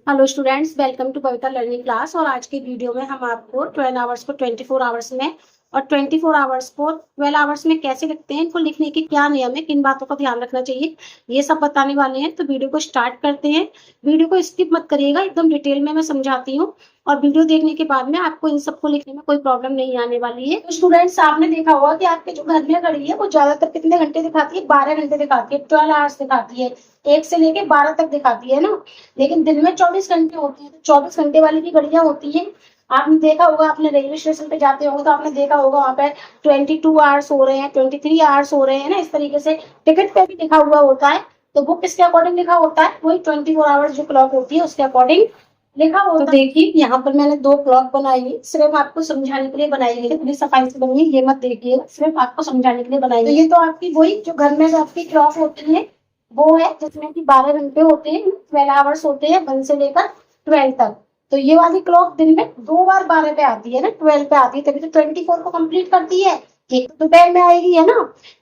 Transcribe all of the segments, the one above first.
Hello students, welcome to Kavita learning class. और आज के वीडियो में हम आपको 12 आवर्स को 24 आवर्स में और 24 आवर्स को 12 आवर्स में कैसे लिखते हैं, इनको लिखने के क्या नियम है, किन बातों का ध्यान रखना चाहिए, ये सब बताने वाले हैं। तो वीडियो को स्टार्ट करते हैं। वीडियो को स्किप मत करिएगा, एकदम डिटेल में मैं समझाती हूँ और वीडियो देखने के बाद में आपको इन सबको लिखने में कोई प्रॉब्लम नहीं आने वाली है। तो स्टूडेंट्स, आपने देखा होगा कि आपके जो घर में घड़ी है वो ज्यादातर कितने घंटे दिखाती है? 12 घंटे दिखाती है, 12 आवर्स दिखाती है। 1 से लेके 12 तक दिखाती है ना। लेकिन दिन में 24 घंटे होते हैं, तो 24 घंटे वाली भी घड़ियां होती हैं। आपने देखा होगा, आपने रेलवे स्टेशन पे जाते होंगे तो आपने देखा होगा वहां पे 22 आवर्स हो रहे हैं, 23 आवर्स हो रहे हैं ना, इस तरीके से टिकट पे भी लिखा हुआ होता है। तो वो किसके अकॉर्डिंग लिखा होता है? वही 24 आवर्स जो क्लॉक होती है उसके अकॉर्डिंग लिखा होता है। तो देखिए, यहाँ पर मैंने 2 क्लॉक बनाई है, सिर्फ आपको समझाने के लिए बनाई गई है। थोड़ी सफाई से बनी है, ये मत देखिए, सिर्फ आपको समझाने के लिए बनाई गई है। तो ये तो आपकी वही जो घर में आपकी क्लॉक होती है वो है, जिसमें कि 12 घंटे होते हैं, 12 आवर्स होते हैं, 1 से लेकर 12 तक। तो ये वाली क्लॉक दिन में 2 बार 12 पे आती है ना, 12 पे आती है, तभी तो 24 को कंप्लीट करती है। एक तो दोपहर में आएगी है ना,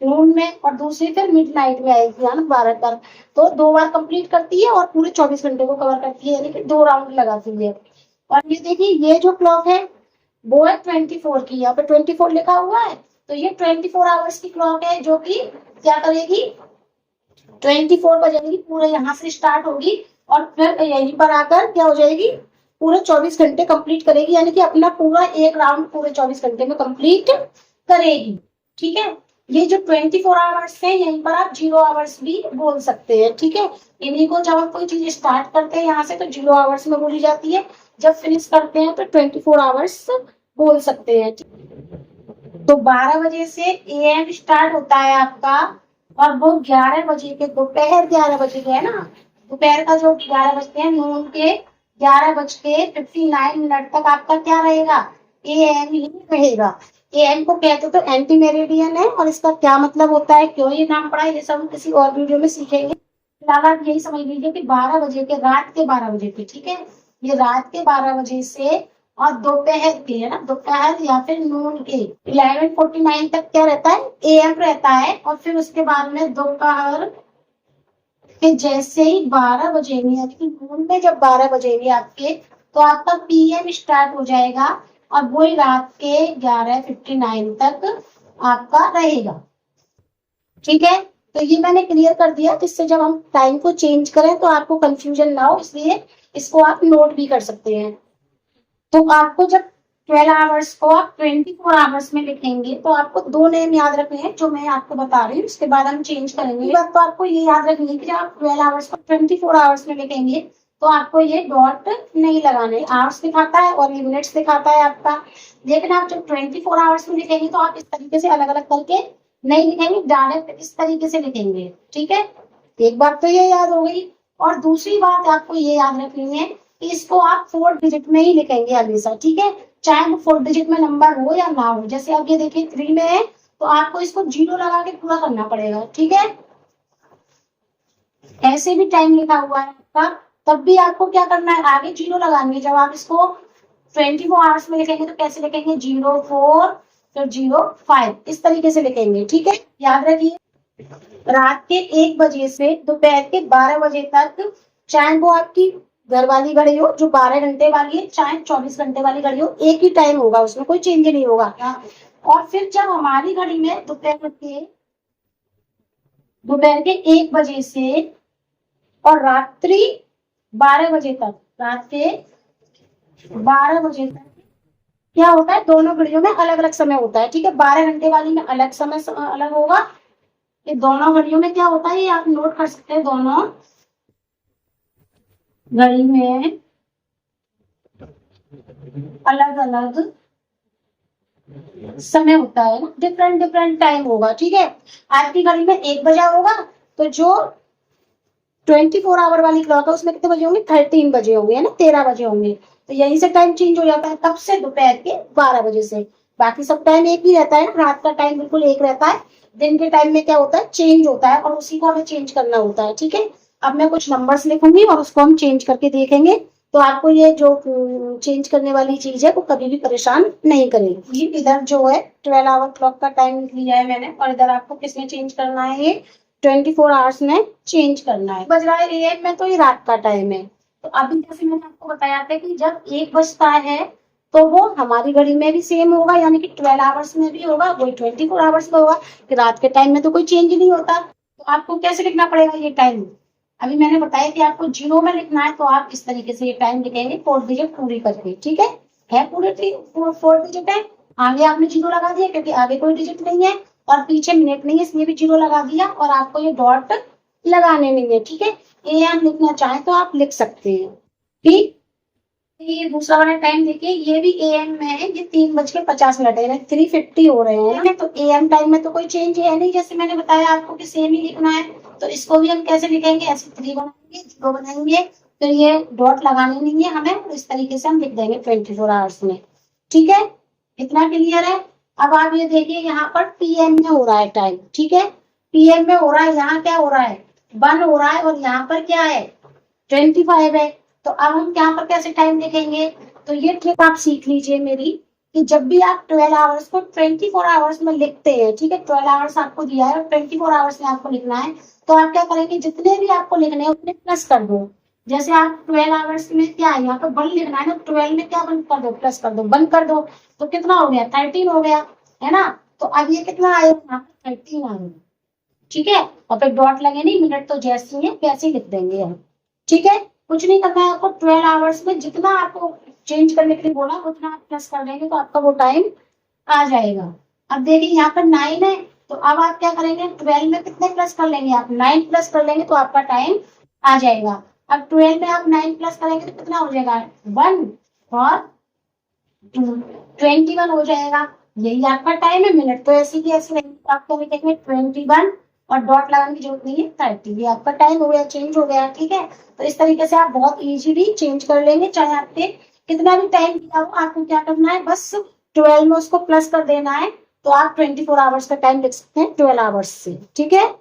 नून में, और दूसरी फिर मिडनाइट में आएगी है ना, 12 तक। तो 2 बार कंप्लीट करती है और पूरे 24 घंटे को कवर करती है, यानी कि 2 राउंड लगाती है। और ये देखिए, ये जो क्लॉक है वो है 24 की, यहाँ पे 24 लिखा हुआ है। तो ये 24 आवर्स की क्लॉक है, जो कि क्या करेगी? 24 बजेगी, पूरे यहाँ से स्टार्ट होगी और फिर यहीं पर आकर क्या हो जाएगी? पूरे 24 घंटे कंप्लीट करेगी, यानी कि अपना पूरा एक राउंड पूरे 24 घंटे में कंप्लीट करेगी। ठीक है। ये जो 24 आवर्स है, यहीं पर आप 0 आवर्स भी बोल सकते हैं। ठीक है। इन्हीं को जब आप कोई चीज स्टार्ट करते हैं यहाँ से तो 0 आवर्स में बोली जाती है, जब फिनिश करते हैं तो 24 आवर्स बोल सकते हैं। तो 12 बजे से AM स्टार्ट होता है आपका, और वो 11 बजे के, दोपहर 11 बजे के है ना, दोपहर का जो 11 बजते हैं, नून के 11:59 तक आपका क्या रहेगा? AM ही रहेगा। AM को कहते तो एंटी मेरिडियन है, और इसका क्या मतलब होता है, क्यों ये नाम पड़ा है, ये सब हम किसी और वीडियो में सीखेंगे। फिलहाल आप यही समझ लीजिए कि 12 बजे के, रात के 12 बजे के, ठीक है, ये रात के 12 बजे से और दोपहर के है ना, दोपहर या फिर नून के 11:49 तक क्या रहता है? AM रहता है। और फिर उसके बाद में दोपहर के जैसे ही 12 बजेंगे, यानी कि नून में जब 12 बजेंगे आपके, तो आपका PM स्टार्ट हो जाएगा, और वही रात के 11:59 तक आपका रहेगा। ठीक है। तो ये मैंने क्लियर कर दिया, जिससे जब हम टाइम को चेंज करें तो आपको कंफ्यूजन ना हो, इसलिए इसको आप नोट भी कर सकते हैं। तो आपको जब 12 आवर्स को आप 24 आवर्स में लिखेंगे तो आपको 2 नेम याद रखने हैं, जो मैं आपको बता रही हूँ, उसके बाद हम चेंज करेंगे। बात तो आपको ये याद रखनी है कि जब आप 12 आवर्स को 24 आवर्स में लिखेंगे तो आपको ये डॉट नहीं लगाने। आवर्स दिखाता है और ये मिनट्स दिखाता है आपका। लेकिन आप जब 24 आवर्स में लिखेंगे तो आप इस तरीके से अलग अलग करके नहीं लिखेंगे, डायरेक्ट इस तरीके से लिखेंगे। ठीक है। एक बात तो ये याद हो गई। और दूसरी बात आपको ये याद रखनी है, इसको आप 4 डिजिट में ही लिखेंगे हमेशा। ठीक है। चाहे वो 4 डिजिट में नंबर हो या ना हो। जैसे आप ये देखिए 3 में है तो आपको इसको 0 लगा के पूरा करना पड़ेगा। ठीक है। ऐसे भी टाइम लिखा हुआ है आपका, तब भी आपको क्या करना है? आगे 0 लगाएंगे। जब आप इसको 24 आवर्स में लिखेंगे तो कैसे लिखेंगे? 04 फिर 05, इस तरीके से लिखेंगे। ठीक है। याद रखिए, रात के 1 बजे से दोपहर के 12 बजे तक, चाहे वो आपकी घर वाली घड़ी हो जो 12 घंटे वाली है, चाहे 24 घंटे वाली घड़ी हो, एक ही टाइम होगा, उसमें कोई चेंज नहीं होगा। और फिर जब हमारी घड़ी में दोपहर के 1 बजे से और रात्रि 12 बजे तक, रात के 12 बजे तक क्या होता है? दोनों घड़ियों में अलग अलग समय होता है। ठीक है। 12 घंटे वाली में अलग समय अलग होगा। ये दोनों घड़ियों में क्या होता है, ये आप नोट कर सकते हैं। दोनों घड़ी में अलग अलग समय होता है, डिफरेंट डिफरेंट टाइम होगा। ठीक है। आपकी घड़ी में 1 बजा होगा, तो जो 24 आवर वाली क्लॉक है उसमें कितने बजे होंगे? 13 बजे होंगे, है ना, 13 बजे होंगे। तो यहीं से टाइम चेंज हो जाता है, कब से? दोपहर के 12 बजे से। बाकी सब टाइम एक ही रहता है, रात का टाइम बिल्कुल एक रहता है। दिन के टाइम में क्या होता है? चेंज होता है, और उसी को हमें चेंज करना होता है। ठीक है। अब मैं कुछ नंबर्स लिखूंगी और उसको हम चेंज करके देखेंगे, तो आपको ये जो चेंज करने वाली चीज है वो कभी भी परेशान नहीं करेगी। इधर जो है 12 आवर क्लॉक का टाइम लिख लिया है मैंने, और इधर आपको किसमें चेंज करना है? ये 24 आवर्स में चेंज करना है। बज रहा है AM में, तो ये रात का टाइम है। तो अभी जैसे मैंने आपको बताया था कि जब 1 बजता है तो वो हमारी घड़ी में भी सेम होगा, यानी कि 12 आवर्स में भी होगा, वही 24 आवर्स में होगा। कि रात के टाइम में तो कोई चेंज नहीं होता। तो आपको कैसे लिखना पड़ेगा ये टाइम? अभी मैंने बताया कि आपको जीरो में लिखना है, तो आप इस तरीके से ये टाइम लिखेंगे 4 डिजिट पूरी करके। ठीक है पूरे 4 डिजिट है। आगे आपने जीरो लगा दिया क्योंकि आगे कोई डिजिट नहीं है और पीछे मिनट नहीं है, इसलिए भी जीरो लगा दिया और आपको ये डॉट लगाने नहीं है। ठीक है, एएम लिखना चाहे तो आप लिख सकते हैं। ठीक, ये दूसरा वाला टाइम देखिए, ये भी एएम में है। ये 3:50 है, 3:50 हो रहे हैं। तो एएम टाइम में तो कोई चेंज है नहीं, जैसे मैंने बताया आपको कि सेम ही लिखना है। तो इसको भी हम कैसे लिखेंगे, ऐसे 3 बनाएंगे, 0 बनाएंगे, फिर ये डॉट लगाने नहीं है हमें, तो इस तरीके से हम लिख देंगे 24 आवर्स में। ठीक है, इतना क्लियर है। अब आप ये देखिए, यहाँ पर पीएम में हो रहा है टाइम। ठीक है, पीएम में हो रहा है, यहाँ क्या हो रहा है, 1 हो रहा है, और यहाँ पर क्या है, 25 है। तो अब हम यहाँ पर कैसे टाइम लिखेंगे? तो ये ट्रिक आप सीख लीजिए मेरी, कि जब भी आप 12 आवर्स को 24 आवर्स में लिखते हैं, ठीक है, 12 आवर्स आपको दिया है और 24 आवर्स में आपको लिखना है, तो आप क्या करेंगे, जितने भी आपको लिखने हैं उतने प्लस कर दो। जैसे आप 12 आवर्स में क्या है, यहाँ पर 1 लिखना है ना, 12 में क्या बंद कर दो, प्लस कर दो, बंद कर दो, तो कितना हो गया, 13 हो गया, है ना। तो अब ये कितना आएगा, यहाँ पर 13 आएगा। ठीक है, और फिर डॉट लगे नहीं, मिनट तो जैसे ही है वैसे ही लिख देंगे हम। ठीक है, कुछ नहीं करना है आपको, 12 आवर्स में जितना आपको चेंज करने के लिए बोला उतना आप प्लस कर देंगे तो आपका वो टाइम आ जाएगा। अब देखिए यहाँ पर 9 है, तो अब आप क्या करेंगे, 12 में कितने प्लस कर लेंगे, आप 9 प्लस कर लेंगे तो आपका टाइम आ जाएगा। अब 12 में आप 9 प्लस करेंगे तो कितना हो जाएगा, 1 और 21 हो जाएगा। यही आपका टाइम है। मिनट तो ऐसे की ऐसे नहीं, आपको लिखेंगे 21 और डॉट लगाने की जरूरत नहीं है, 30। ये आपका टाइम हो गया, चेंज हो गया। ठीक है, तो इस तरीके से आप बहुत इजीली चेंज कर लेंगे, चाहे आपके कितना भी टाइम दिया हो। आपको क्या करना है, बस 12 में उसको प्लस कर देना है, तो आप 24 आवर्स का टाइम लिख सकते हैं 12 आवर्स से। ठीक है,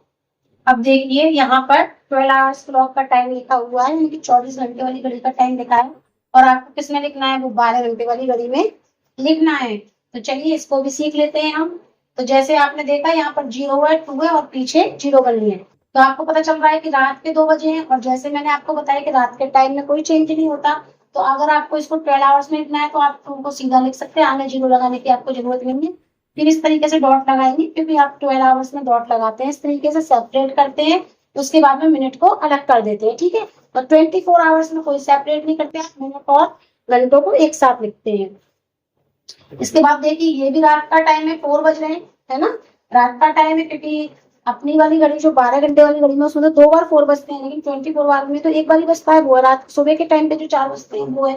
अब देखिए यहाँ पर 12 आवर्स क्लॉक का टाइम लिखा हुआ है, यानी कि 24 घंटे वाली घड़ी का टाइम लिखा है, और आपको किसमें लिखना है, वो 12 घंटे वाली घड़ी में लिखना है। तो चलिए इसको भी सीख लेते हैं हम। तो जैसे आपने देखा, यहाँ पर 0 है, 2 है और पीछे 0 बनी है, तो आपको पता चल रहा है कि रात के 2 बजे हैं। और जैसे मैंने आपको बताया कि रात के टाइम में कोई चेंज नहीं होता, तो अगर आपको इसको 12 आवर्स में लिखना है तो आप उनको सीधा लिख सकते हैं, आगे 0 लगाने की आपको जरूरत नहीं है। फिर इस तरीके से डॉट लगाएंगे, क्योंकि आप 12 आवर्स में डॉट लगाते हैं, इस तरीके से सेपरेट करते हैं, उसके बाद में मिनट को अलग कर देते हैं। ठीक है, तो 24 आवर्स में कोई सेपरेट नहीं करते, आप मिनट और घंटों को एक साथ लिखते हैं। इसके बाद देखिए, ये भी रात का टाइम है, 4 बज रहे हैं, है ना, रात का टाइम है, क्योंकि अपनी वाली घड़ी जो 12 घंटे वाली घड़ी में उसमें तो 2 बार 4 बजते हैं, लेकिन 24 आवर में तो एक बार ही बजता है, वो है रात सुबह के टाइम पे जो 4 बजते हैं वो है।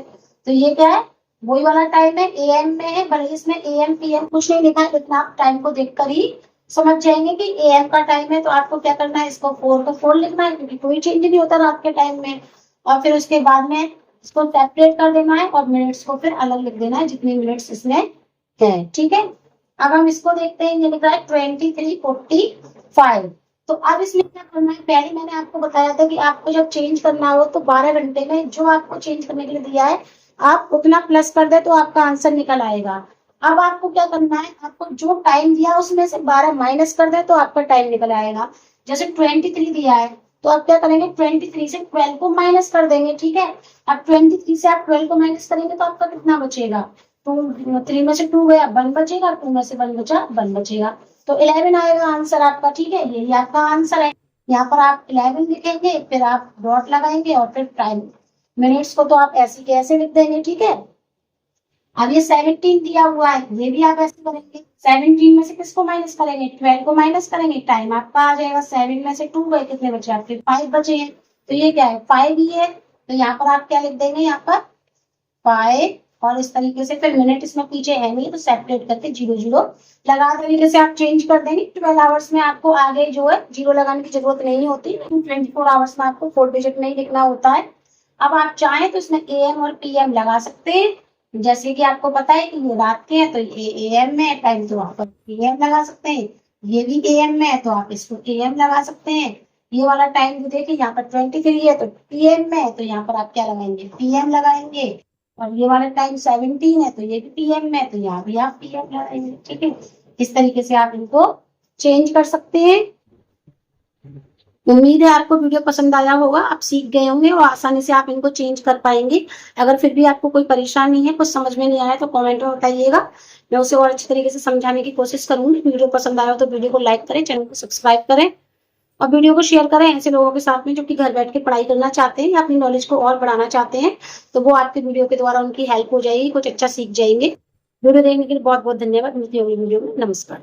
तो ये क्या है, वही वाला टाइम है, एएम में है, भले इसमें एएम पीएम कुछ नहीं लिखा है, इतना आप टाइम को देखकर ही समझ जाएंगे कि एएम का टाइम है। तो आपको क्या करना है, इसको 4 को 4 लिखना है, क्योंकि कोई चेंज नहीं होता रात के टाइम में, और फिर उसके बाद में इसको सेपरेट कर देना है और मिनट्स को फिर अलग लिख देना है, जितने मिनट्स इसमें है। ठीक है, अब हम इसको देखते हैं, ये लिख रहा है 23:45। तो अब इसमें क्या करना है, पहले मैंने आपको बताया था कि आपको जब चेंज करना हो तो 12 घंटे में जो आपको चेंज करने के लिए दिया है आप उतना प्लस कर दे तो आपका आंसर निकल आएगा। अब आपको क्या करना है, आपको जो टाइम दिया उसमें से 12 माइनस कर दे तो आपका टाइम निकल आएगा। जैसे 23 दिया है, तो आप क्या करेंगे, 23 से 12 को माइनस कर देंगे। ठीक है, अब 23 से आप 12 को माइनस करेंगे तो आपका कितना बचेगा, 3 में से 2 गया, 1 बचेगा, 2 में से 1 बचा, 1 बचेगा, तो 11 आएगा आंसर आपका। ठीक है, यही आपका आंसर है। यहाँ पर आप 11 लिखेंगे, फिर आप डॉट लगाएंगे और फिर टाइम, मिनट्स को तो आप ऐसे के ऐसे लिख देंगे। ठीक है, अब ये 17 दिया हुआ है, ये भी आप ऐसे करेंगे, 17 में से किसको माइनस करेंगे, 12 को माइनस करेंगे, टाइम आपका आ जाएगा, 7 में से 2 गए, कितने बचे आपके, 5 बचे हैं, तो ये क्या है, 5 ही है। तो यहाँ पर आप क्या लिख देंगे, यहाँ पर 5, और इस तरीके से फिर मिनट इसमें पीछे है नहीं तो सेपरेट करके 0 लगा तरीके से आप चेंज कर देंगे। 12 आवर्स में आपको आगे जो है 0 लगाने की जरूरत नहीं होती, लेकिन 24 आवर्स में आपको 4 डिजिट नहीं लिखना होता है। अब आप चाहें तो इसमें एएम और पीएम लगा सकते हैं, जैसे कि आपको पता है कि ये रात के हैं तो ये एएम में है टाइम, तो आप पीएम लगा सकते हैं। ये भी एएम में है तो आप इसको एएम लगा सकते हैं। ये वाला टाइम भी देखिए, यहाँ पर 23 है तो पीएम में है, तो यहाँ पर आप क्या लगाएंगे, पीएम लगाएंगे। और ये वाला टाइम 17 है तो ये भी पीएम में है, तो यहाँ भी आप पीएम लगाएंगे। ठीक है, इस तरीके से आप इनको चेंज कर सकते हैं। उम्मीद है आपको वीडियो पसंद आया होगा, आप सीख गए होंगे और आसानी से आप इनको चेंज कर पाएंगे। अगर फिर भी आपको कोई परेशानी है, कुछ समझ में नहीं आया तो कमेंट में बताइएगा, मैं उसे और अच्छी तरीके से समझाने की कोशिश करूंगी। वीडियो पसंद आया हो तो वीडियो को लाइक करें, चैनल को सब्सक्राइब करें और वीडियो को शेयर करें ऐसे लोगों के साथ में जो कि घर बैठ के पढ़ाई करना चाहते हैं या अपनी नॉलेज को और बढ़ाना चाहते हैं। तो वो आपके वीडियो के द्वारा उनकी हेल्प हो जाएगी, कुछ अच्छा सीख जाएंगे। वीडियो देखने के लिए बहुत बहुत धन्यवाद। मिलती होगी वीडियो में। नमस्कार।